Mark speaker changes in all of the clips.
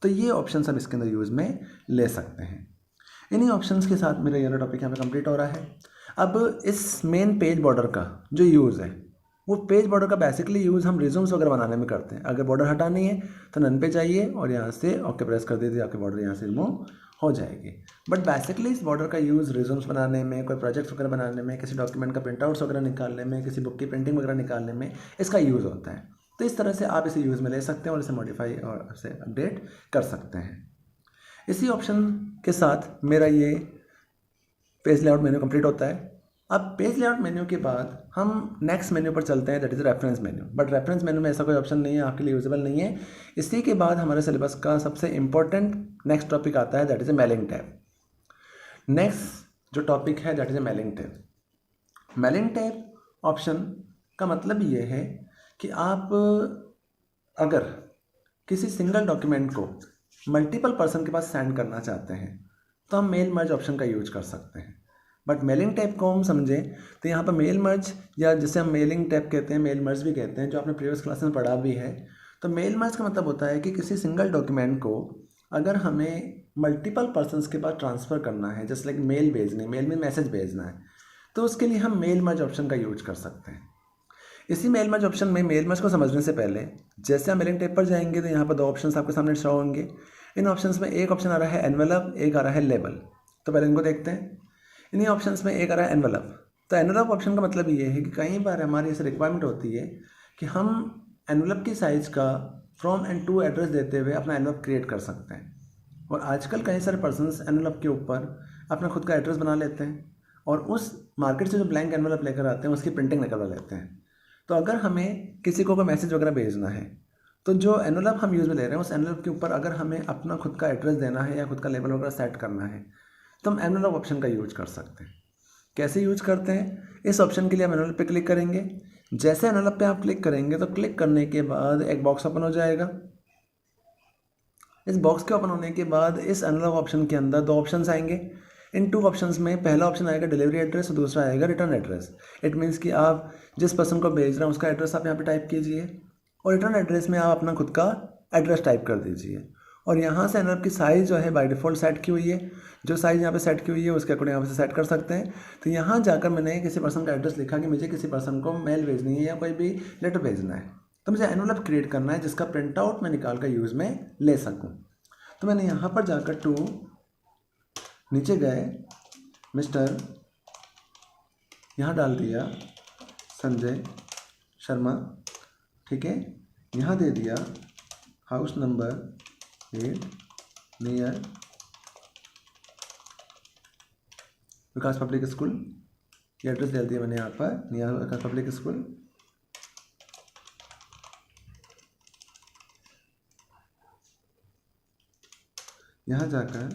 Speaker 1: तो ये ऑप्शन हम इसके अंदर यूज़ में ले सकते हैं। इन्हीं ऑप्शंस के साथ मेरा ये टॉपिक यहाँ पे कंप्लीट हो रहा है। अब इस मेन पेज बॉर्डर का जो यूज़ है, वो पेज बॉर्डर का बेसिकली यूज़ हम रिज्यूम्स वगैरह बनाने में करते हैं। अगर बॉर्डर हटानी है तो नन पे जाइए और यहाँ से ओके प्रेस कर दीजिए, आपके बॉर्डर यहाँ से रिमूव हो जाएगी। बट बेसिकली इस बॉर्डर का यूज़ रिज्यूम्स बनाने में, कोई प्रोजेक्ट्स वगैरह बनाने में, किसी डॉक्यूमेंट का प्रिंट आउट्स वगैरह निकालने में, किसी बुक की प्रिंटिंग वगैरह निकालने में इसका यूज़ होता है। तो इस तरह से आप इसे यूज़ में ले सकते हैं और इसे मॉडिफाई और इसे अपडेट कर सकते हैं। इसी ऑप्शन के साथ मेरा ये पेज लेआउट मेन्यू कंप्लीट होता है। अब पेज लेआउट मेन्यू के बाद हम नेक्स्ट मेन्यू पर चलते हैं, that is reference menu. But reference menu में ऐसा कोई ऑप्शन नहीं है, आपके लिए यूजेबल नहीं है। इसी के बाद हमारे सिलेबस का सबसे इंपॉर्टेंट नेक्स्ट टॉपिक आता है, that is A mailing tab. Next जो टॉपिक है that is A mailing tab. Mailing tab option का मतलब ये है कि आप अगर किसी सिंगल डॉक्यूमेंट को मल्टीपल पर्सन के पास सेंड करना चाहते हैं तो हम मेल मर्ज ऑप्शन का यूज कर सकते हैं। बट मेलिंग टैब को हम समझें तो यहाँ पर मेल मर्ज, या जिसे हम मेलिंग टैब कहते हैं, मेल मर्ज भी कहते हैं, जो आपने प्रीवियस क्लास में पढ़ा भी है। तो मेल मर्ज का मतलब होता है कि किसी सिंगल डॉक्यूमेंट को अगर हमें मल्टीपल पर्सनस के पास ट्रांसफ़र करना है, जैसे लाइक मेल भेजनी, मेल में मैसेज भेजना है, तो उसके लिए हम मेल मर्ज ऑप्शन का यूज कर सकते हैं। इसी मेल मर्ज ऑप्शन में मेल मर्ज को समझने से पहले जैसे हम मेलिंग टैब पर जाएंगे तो यहाँ पर दो ऑप्शंस आपके सामने शो होंगे। इन ऑप्शंस में एक ऑप्शन आ रहा है एनवेलप, एक आ रहा है लेबल। तो पहले इनको देखते हैं। इन्हीं ऑप्शंस में एक आ रहा है एनवेलप। तो एनवेलप ऑप्शन का मतलब ये है कि कई बार हमारी ऐसी रिक्वायरमेंट होती है कि हम एनवेलप की साइज़ का फ्रॉम एंड टू एड्रेस देते हुए अपना एनवेलप क्रिएट कर सकते हैं। और आजकल कई सारे पर्सनस एनवेलप के ऊपर अपना खुद का एड्रेस बना लेते हैं और उस मार्केट से जो ब्लैंक एनवेलप लेकर आते हैं उसकी प्रिंटिंग निकलवा लेते हैं। तो अगर हमें किसी को कोई मैसेज वगैरह भेजना है तो जो एनवेलप हम यूज़ में ले रहे हैं उस एनवेलप के ऊपर अगर हमें अपना खुद का एड्रेस देना है या खुद का लेबल वगैरह सेट करना है तो हम एनवेलप ऑप्शन का यूज कर सकते हैं। कैसे यूज करते हैं? इस ऑप्शन के लिए हम एनवेलप पे क्लिक करेंगे। जैसे एनवेलप पे आप क्लिक करेंगे तो क्लिक करने के बाद एक बॉक्स ओपन हो जाएगा। इस बॉक्स के ओपन होने के बाद इस एनवेलप ऑप्शन के अंदर दो ऑप्शंस आएंगे। इन टू ऑप्शंस में पहला ऑप्शन आएगा डिलीवरी एड्रेस और दूसरा आएगा रिटर्न एड्रेस। इट मीन्स कि आप जिस पर्सन को भेज रहे हैं उसका एड्रेस आप यहाँ पे टाइप कीजिए और रिटर्न एड्रेस में आप अपना खुद का एड्रेस टाइप कर दीजिए। और यहाँ से एनवेलप की साइज़ जो है बाय डिफ़ॉल्ट सेट की हुई है, जो साइज़ यहाँ पे सेट की हुई है उसके अकॉर्डिंग यहाँ से सेट कर सकते हैं। तो यहाँ जाकर मैंने किसी पर्सन का एड्रेस लिखा कि मुझे किसी पर्सन को मेल भेजनी है या कोई भी लेटर भेजना है, तो मुझे एनवेलप क्रिएट करना है जिसका प्रिंट आउट मैं निकाल कर यूज़ में ले सकूँ। तो मैंने यहाँ पर जाकर टू नीचे गए, मिस्टर यहाँ डाल दिया संजय शर्मा, ठीक है। यहाँ दे दिया हाउस नंबर 8 नियर विकास पब्लिक स्कूल, ये एड्रेस डाल दिया मैंने यहाँ पर नियर विकास पब्लिक स्कूल। यहाँ जाकर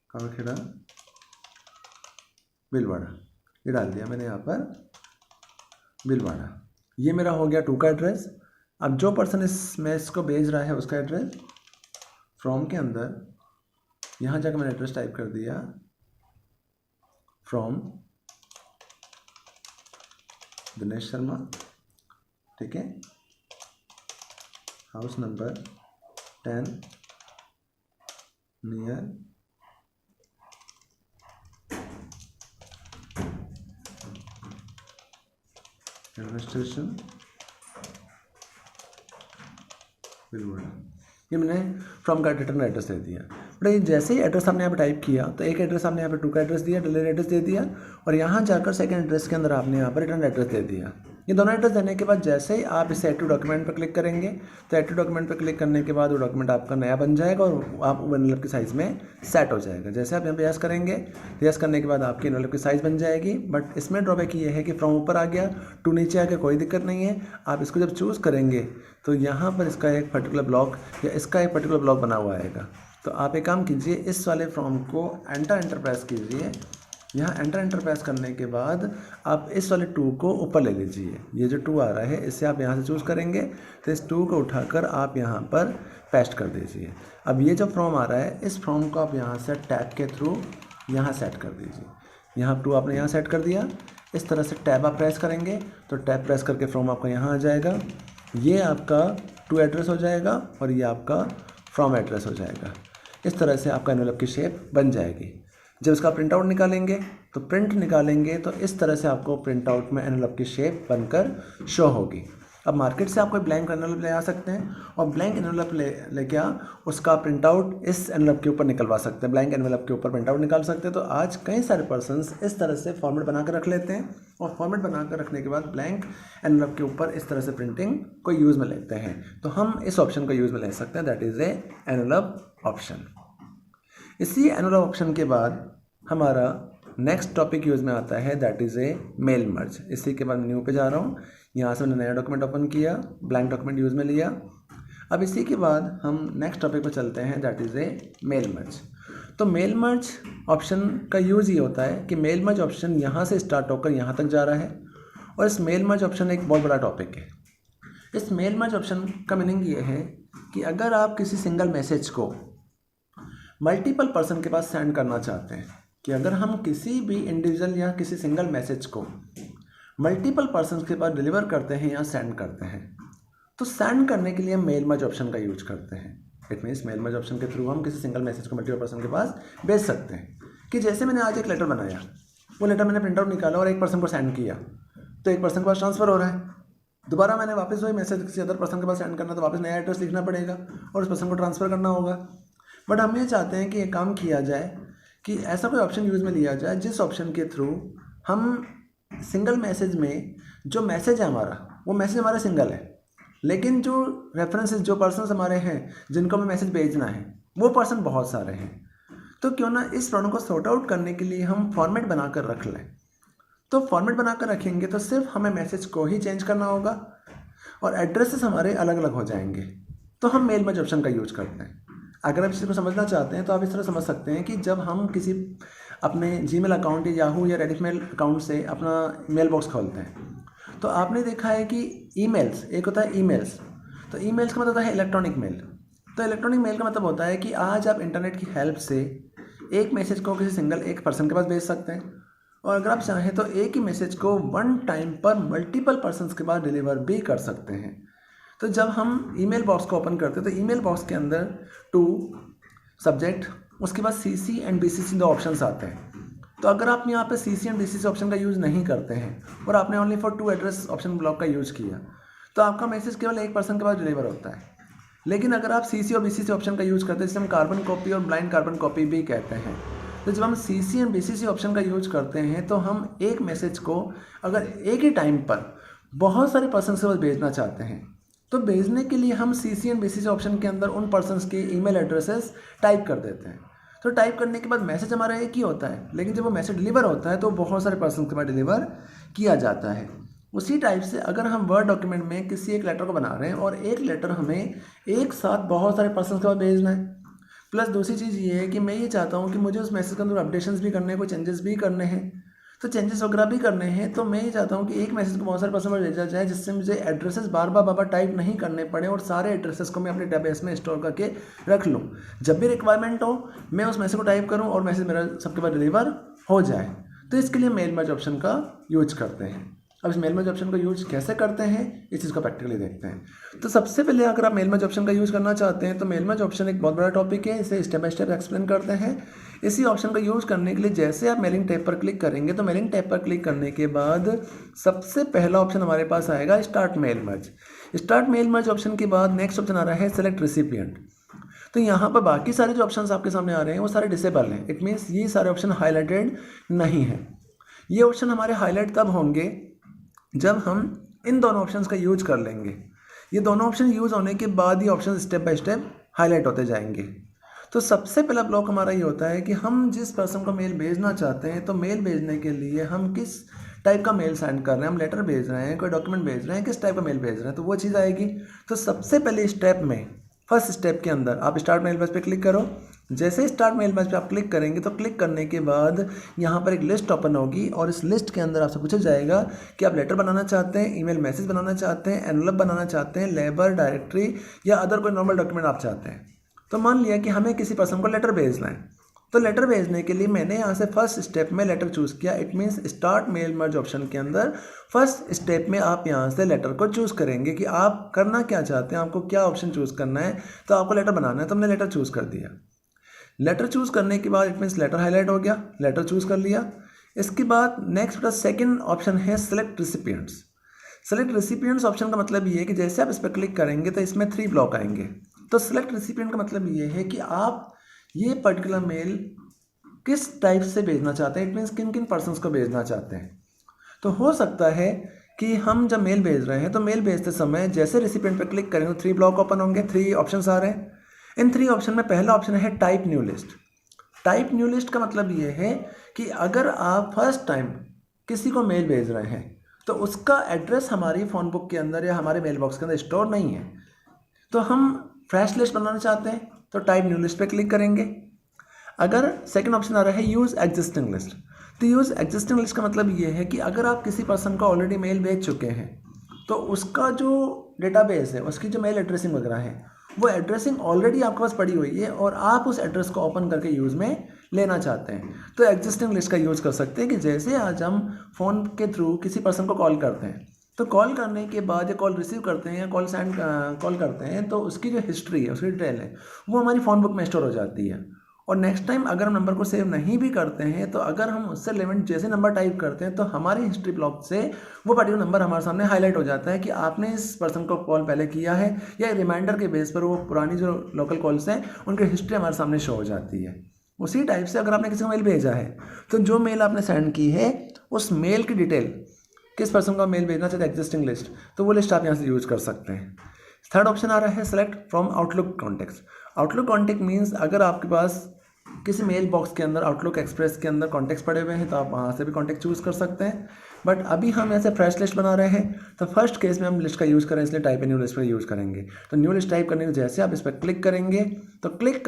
Speaker 1: कावड़खेड़ा बिलवाड़ा ये डाल दिया मैंने यहाँ पर बिलवाड़ा। ये मेरा हो गया टू का एड्रेस। अब जो पर्सन इस मैसेज को भेज रहा है उसका एड्रेस फ्रॉम के अंदर यहाँ जाकर मैंने एड्रेस टाइप कर दिया फ्रॉम दिनेश शर्मा, ठीक है। House number 10 near administration Bhilwara. ये मैंने फ्रॉम का रिटर्न एड्रेस दे दिया। बट जैसे ही एड्रेस आपने यहाँ पे टाइप किया तो एक एड्रेस आपने यहाँ पे टू का एड्रेस दिया, डिलीवरी एड्रेस दे दिया, और यहाँ जाकर सेकंड एड्रेस के अंदर आपने यहाँ पर रिटर्न एड्रेस दे दिया। ये दोनों एड्रेस देने के बाद जैसे ही आप इसे एक्टिव डॉक्यूमेंट पर क्लिक करेंगे तो एक्टिव डॉक्यूमेंट पर क्लिक करने के बाद वो डॉक्यूमेंट आपका नया बन जाएगा और आप एनवेलप की साइज़ में सेट हो जाएगा। जैसे आप यहाँ पे यस करेंगे तो यस करने के बाद आपकी एनवेलप की साइज़ बन जाएगी। बट इसमें ड्रॉबैक ये है कि फ्रॉम ऊपर आ गया, टू नीचे आ गया, कोई दिक्कत नहीं है। आप इसको जब चूज़ करेंगे तो यहाँ पर इसका एक पर्टिकुलर ब्लॉक या इसका एक पर्टिकुलर ब्लॉक बना हुआ आएगा। तो आप एक काम कीजिए, इस वाले फॉर्म को एंटर प्रेस कीजिए। यहाँ एंटर प्रेस करने के बाद आप इस वाले 2 को ऊपर ले लीजिए। ये जो 2 आ रहा है इससे आप यहाँ से चूज़ करेंगे तो इस 2 को उठाकर आप यहाँ पर पेस्ट कर दीजिए। अब ये जो फॉर्म आ रहा है इस फॉर्म को आप यहाँ से टैब के थ्रू यहाँ सेट कर दीजिए। यहाँ 2 आपने यहाँ सेट कर दिया। इस तरह से टैब आप प्रेस करेंगे तो टैब प्रेस करके फॉर्म आपका यहाँ आ जाएगा। ये आपका टू एड्रेस हो जाएगा और ये आपका फ्रॉम एड्रेस हो जाएगा। इस तरह से आपका एनवेलप की शेप बन जाएगी। जब इसका प्रिंट आउट निकालेंगे तो प्रिंट निकालेंगे तो इस तरह से आपको प्रिंट आउट में एनवेलप की शेप बनकर शो होगी। अब मार्केट से आप कोई ब्लैंक एनवेलप ले आ सकते हैं और ब्लैंक एनवेलप लेके उसका प्रिंट आउट इस एनवेलप के ऊपर निकलवा सकते हैं, ब्लैंक एनवेलप के ऊपर प्रिंट आउट निकाल सकते हैं। तो आज कई सारे पर्सन्स इस तरह से फॉर्मेट बना कर रख लेते हैं और फॉर्मेट बना कर रखने के बाद ब्लैंक एनवेलप के ऊपर इस तरह से प्रिंटिंग को यूज़ में लेते हैं। तो हम इस ऑप्शन को यूज़ में ले सकते हैं, that is a envelope option. इसी एनवेलप ऑप्शन के बाद हमारा नेक्स्ट टॉपिक यूज़ में आता है, that is a mail merge. इसी के बाद न्यू पे जा रहा हूँ, यहाँ से मैंने नया डॉक्यूमेंट ओपन किया, ब्लैंक डॉक्यूमेंट यूज़ में लिया। अब इसी के बाद हम नेक्स्ट टॉपिक पर चलते हैं, that is a mail merge. तो मेल मर्ज ऑप्शन का यूज़ ये होता है कि मेल मर्ज ऑप्शन यहाँ से स्टार्ट होकर यहाँ तक जा रहा है और इस मेल मर्ज ऑप्शन एक बहुत बड़ा टॉपिक है। इस मेल मर्ज ऑप्शन का मीनिंग ये है कि अगर आप किसी सिंगल मैसेज को मल्टीपल पर्सन के पास सेंड करना चाहते हैं, कि अगर हम किसी भी इंडिविजुअल या किसी सिंगल मैसेज को मल्टीपल पर्सन के पास डिलीवर करते हैं या सेंड करते हैं, तो सेंड करने के लिए मेल मर्ज ऑप्शन का यूज करते हैं। It means mail merge option के थ्रू हम किसी सिंगल मैसेज को मल्टीपल पर्सन के पास भेज सकते हैं। कि जैसे मैंने आज एक लेटर बनाया, वो लेटर मैंने प्रिंट आउट निकाला और एक पर्सन को सेंड किया, तो एक पर्सन के पास ट्रांसफर हो रहा है। दोबारा मैंने वापस वही मैसेज किसी अदर पर्सन के पास सेंड करना, तो वापस नया एड्रेस लिखना पड़ेगा और उस पर्सन को ट्रांसफ़र करना होगा। बट हम ये चाहते हैं कि ये काम किया जाए कि ऐसा कोई ऑप्शन यूज़ में लिया जाए जिस ऑप्शन के थ्रू हम सिंगल मैसेज में जो मैसेज है हमारा, वो मैसेज हमारा सिंगल है, लेकिन जो रेफरेंसेस, जो पर्सन्स हमारे हैं जिनको हमें मैसेज भेजना है, वो पर्सन बहुत सारे हैं। तो क्यों ना इस प्रॉब्लम को सॉर्ट आउट करने के लिए हम फॉर्मेट बनाकर रख लें। तो फॉर्मेट बनाकर रखेंगे तो सिर्फ हमें मैसेज को ही चेंज करना होगा और एड्रेसेस हमारे अलग अलग हो जाएंगे। तो हम मेल मर्ज ऑप्शन का यूज करते हैं। अगर आप इस चीज़ को समझना चाहते हैं तो आप इस तरह समझ सकते हैं कि जब हम किसी अपने जीमेल अकाउंट या याहू या रेडिफ मेल अकाउंट से अपना मेल बॉक्स खोलते हैं, तो आपने देखा है कि ईमेल्स, एक होता है ईमेल्स, तो ईमेल्स का मतलब होता है इलेक्ट्रॉनिक मेल। तो इलेक्ट्रॉनिक मेल का मतलब होता है कि आज आप इंटरनेट की हेल्प से एक मैसेज को किसी सिंगल एक पर्सन के पास भेज सकते हैं, और अगर आप चाहें तो एक ही मैसेज को वन टाइम पर मल्टीपल पर्सन्स के पास डिलीवर भी कर सकते हैं। तो जब हम ईमेल बॉक्स को ओपन करते हैं तो ईमेल बॉक्स के अंदर टू सब्जेक्ट, उसके बाद CC एंड BCC दो ऑप्शंस आते हैं। तो अगर आप यहाँ पे CC एंड BCC ऑप्शन का यूज़ नहीं करते हैं और आपने only for to address option block का यूज़ किया, तो आपका मैसेज केवल एक पर्सन के पास डिलीवर होता है। लेकिन अगर आप CC और BCC ऑप्शन का यूज़ करते हैं, जिसे हम कार्बन कॉपी और ब्लाइंड कार्बन कॉपी भी कहते हैं, तो जब हम CC एंड BCC ऑप्शन का यूज करते हैं तो हम एक मैसेज को अगर एक ही टाइम पर बहुत सारे पर्सन के पास भेजना चाहते हैं, तो भेजने के लिए हम CC एंड BCC ऑप्शन के अंदर उन पर्सन्स के ईमेल एड्रेसेस टाइप कर देते हैं। तो टाइप करने के बाद मैसेज हमारा एक ही होता है, लेकिन जब वो मैसेज डिलीवर होता है तो बहुत सारे पर्सन के पास डिलीवर किया जाता है। उसी टाइप से अगर हम वर्ड डॉक्यूमेंट में किसी एक लेटर को बना रहे हैं और एक लेटर हमें एक साथ बहुत सारे पर्सन के पास भेजना है, प्लस दूसरी चीज़ ये है कि मैं ये चाहता हूँ कि मुझे उस मैसेज के अंदर अपडेशंस भी करने हैं, कोई चेंजेस भी करने हैं, तो चेंजेस वगैरह भी करने हैं, तो मैं ये चाहता हूँ कि एक मैसेज को बहुत सारे पर्सन पर भेजा जाए, जिससे मुझे एड्रेसेस बार बार टाइप नहीं करने पड़े और सारे एड्रेसेस को मैं अपने डेटाबेस में स्टोर करके रख लूँ। जब भी रिक्वायरमेंट हो मैं उस मैसेज को टाइप करूँ और मैसेज मेरा सबके पास डिलीवर हो जाए। तो इसके लिए मेल मर्ज ऑप्शन का यूज करते हैं। अब इस मेल मर्ज ऑप्शन का यूज कैसे करते हैं इस चीज़ को प्रैक्टिकली देखते हैं। तो सबसे पहले अगर आप मेल मर्ज ऑप्शन का यूज़ करना चाहते हैं तो मेल मर्ज ऑप्शन एक बहुत बड़ा टॉपिक है, इसे स्टेप बाय स्टेप एक्सप्लेन करते हैं। इसी ऑप्शन का यूज़ करने के लिए जैसे आप मेलिंग टैब पर क्लिक करेंगे तो मेलिंग टैब पर क्लिक करने के बाद सबसे पहला ऑप्शन हमारे पास आएगा start mail merge. Start mail merge option के बाद नेक्स्ट ऑप्शन आ रहा है सेलेक्ट रिसिपिएंट। तो यहाँ पर बाकी सारे जो ऑप्शंस आपके सामने आ रहे हैं वो सारे डिसेबल हैं। इट मीन्स ये सारे ऑप्शन हाईलाइटेड नहीं हैं। ये ऑप्शन हमारे हाईलाइट तब होंगे जब हम इन दोनों ऑप्शंस का यूज कर लेंगे। ये दोनों ऑप्शन यूज़ होने के बाद ये option step by step highlight होते जाएंगे। तो सबसे पहला ब्लॉक हमारा ये होता है कि हम जिस पर्सन को मेल भेजना चाहते हैं, तो मेल भेजने के लिए हम किस टाइप का मेल सेंड कर रहे हैं, हम लेटर भेज रहे हैं, कोई डॉक्यूमेंट भेज रहे हैं, किस टाइप का मेल भेज रहे हैं, तो वो चीज़ आएगी। तो सबसे पहले स्टेप में फर्स्ट स्टेप के अंदर आप स्टार्ट मेल मर्ज पे क्लिक करो। जैसे स्टार्ट मेल मर्ज पे आप क्लिक करेंगे तो क्लिक करने के बाद यहाँ पर एक लिस्ट ओपन होगी और इस लिस्ट के अंदर आपसे पूछा जाएगा कि आप लेटर बनाना चाहते हैं, ईमेल मैसेज बनाना चाहते हैं, एनवलप बनाना चाहते हैं, लेबर, डायरेक्टरी या अदर कोई नॉर्मल डॉक्यूमेंट आप चाहते हैं। तो मान लिया कि हमें किसी पर्सन को लेटर भेजना है, तो लेटर भेजने के लिए मैंने यहाँ से फर्स्ट स्टेप में लेटर चूज़ किया। It means start mail merge option के अंदर फर्स्ट स्टेप में आप यहाँ से लेटर को चूज़ करेंगे कि आप करना क्या चाहते हैं, आपको क्या ऑप्शन चूज़ करना है। तो आपको लेटर बनाना है, तो हमने लेटर चूज़ कर दिया। लेटर चूज़ करने के बाद इट मीन्स लेटर हाईलाइट हो गया, लेटर चूज़ कर लिया। इसके बाद नेक्स्ट सेकंड ऑप्शन है सेलेक्ट रिसिपिएंट्स। सेलेक्ट रिसिपिएंट्स ऑप्शन का मतलब ये है कि जैसे आप इस पर क्लिक करेंगे तो इसमें 3 ब्लॉक आएंगे। तो सेलेक्ट रिसिपिएंट का मतलब ये है कि आप ये पर्टिकुलर मेल किस टाइप से भेजना चाहते हैं, इट मीन्स किन किन पर्सन्स को भेजना चाहते हैं। तो हो सकता है कि हम जब मेल भेज रहे हैं तो मेल भेजते समय जैसे रिसिपिएंट पर क्लिक करेंगे तो 3 ब्लॉक ओपन होंगे, 3 ऑप्शंस आ रहे हैं। इन 3 ऑप्शन में पहला ऑप्शन है type new list. Type new list का मतलब ये है कि अगर आप फर्स्ट टाइम किसी को मेल भेज रहे हैं तो उसका एड्रेस हमारी फ़ोन बुक के अंदर या हमारे मेल बॉक्स के अंदर स्टोर नहीं है, तो हम फ्रेश लिस्ट बनाना चाहते हैं तो टाइप न्यू लिस्ट पे क्लिक करेंगे। अगर सेकंड ऑप्शन आ रहा है यूज़ एग्जिस्टिंग लिस्ट, तो यूज़ एग्जिस्टिंग लिस्ट का मतलब ये है कि अगर आप किसी पर्सन को ऑलरेडी मेल भेज चुके हैं तो उसका जो डेटाबेस है, उसकी जो मेल एड्रेसिंग वगैरह है, वो एड्रेसिंग ऑलरेडी आपके पास पड़ी हुई है और आप उस एड्रेस को ओपन करके यूज़ में लेना चाहते हैं, तो एग्जिस्टिंग लिस्ट का यूज़ कर सकते हैं। कि जैसे आज हम फ़ोन के थ्रू किसी पर्सन को कॉल करते हैं, तो कॉल करने के बाद या कॉल रिसीव करते हैं या कॉल करते हैं, तो उसकी जो हिस्ट्री है, उसकी डिटेल है, वो हमारी फ़ोन बुक में स्टोर हो जाती है। और नेक्स्ट टाइम अगर हम नंबर को सेव नहीं भी करते हैं तो अगर हम उससे रिलेवेंट जैसे नंबर टाइप करते हैं तो हमारी हिस्ट्री ब्लॉक से वो पर्टिकुलर नंबर हमारे सामने हाईलाइट हो जाता है कि आपने इस पर्सन को कॉल पहले किया है, या रिमाइंडर के बेस पर वो पुरानी जो लोकल कॉल्स हैं उनकी हिस्ट्री हमारे सामने शो हो जाती है। उसी टाइप से अगर आपने किसी को मेल भेजा है तो जो मेल आपने सेंड की है उस मेल की डिटेल, किस पर्सन का मेल भेजना चाहते हैं एग्जिस्टिंग लिस्ट, तो वो लिस्ट आप यहाँ से यूज़ कर सकते हैं। थर्ड ऑप्शन आ रहा है select from outlook contacts. Outlook contact means अगर आपके पास किसी मेल बॉक्स के अंदर आउटलुक एक्सप्रेस के अंदर कॉन्टेक्ट्स पड़े हुए हैं तो आप वहाँ से भी कॉन्टेक्ट चूज़ कर सकते हैं। बट अभी हम ऐसे फ्रेश लिस्ट बना रहे हैं तो फर्स्ट केस में हम लिस्ट का यूज़ करें, इसलिए टाइप ए न्यू लिस्ट पर यूज़ करेंगे। तो न्यू लिस्ट टाइप करने के जैसे आप इस पर क्लिक करेंगे तो क्लिक